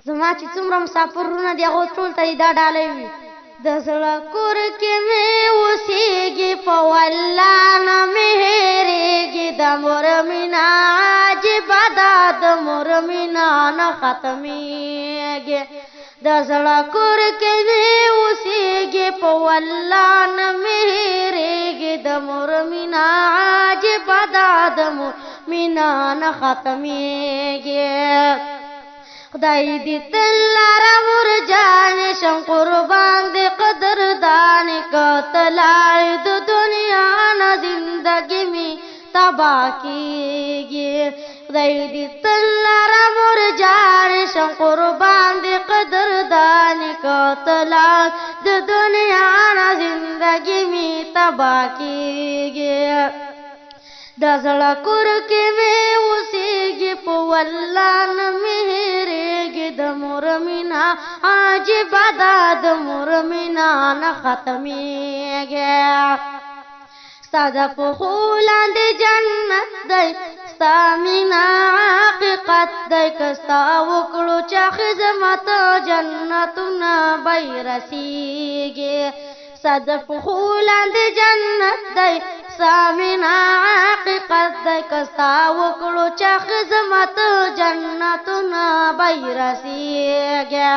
زما چې څومره مسافرونه دي هغو ټول ته یې دا ډالۍ وي د زړه کور کې مې اوسېږي په والله نه مې هېرېږي د مور مینه عجیبه ده د مور مینه نه ختمېږي د زړه کور کې مې اوسېږي په والله نه مې هېرېږي د مور مینه عجیبه ده د مور مینه نه ختمېږي خدای دې تل لاره مرجانې شم قربان دې قدردانې که ته لاړې د دنیا نه زندګي مې تباه کېږي خدای دې تل لاره مرجانې شم قربان دې قدردانې که ته لاړې د دنیا نه زندګي مې تباه کېږي د زړه کور کې مې اوسېږي په والله نه مې هېرېږي د مور مینه عجیبه ده د مور مینه نه ختمېږي ستا د پښو لاندې جنت دی ستا مینه حقیقت دی که ستا وکړو چې خدمت جنتونه به یې رسېږي ستا د پښو لاندې جنت دی ستا مینه حقیقت دی که ستا وکړو چې خدمت جنتونه به یې رسېږي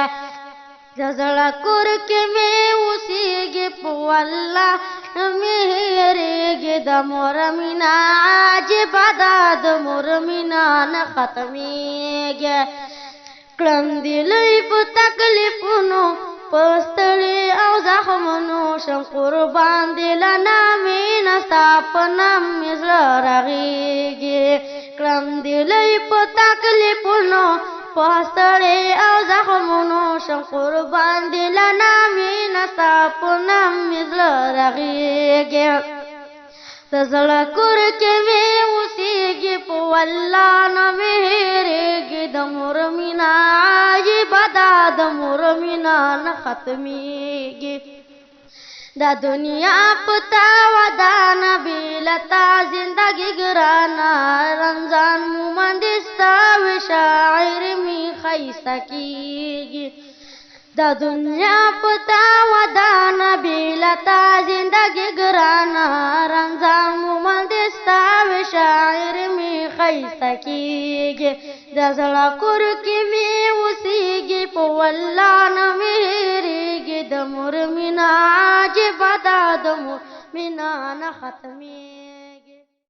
د زړه کور کې مې اوسېږي په والله مې هېرېږي د مور مینه عجیبه ده د مور مینه نه ختمېږي کړم دې لوی په تکلیفونو په ستړي او زخمونو شم قربان دې له نامې نه ستا په نام مې زړه رغېږي کړم دې لوی په تکلیفونو په ستړي او زخمونو شم قربان دې له نامې نه ستا په نام مې زړه رغېږي د زړه کور کې مې اوسېږي په والله نه مې هېرېږي د مور مینه عجیبه ده د مور مینه نه ختمېږي دا دنیا په تا ودانه بې له تا زندګي ګرانه رمضان مومند ستا وي شاعر مې ښایسته کېږي دا دنیا په تا ودانه بې له تا زندګي ګرانه رمضان مومند ستا وي شاعر مې ښایسته کېږي د زړه کور کې مې اوسېږي په والله نه مې هېرېږي د مور مینه عجیبه ده د مور مینه نه ختمېږي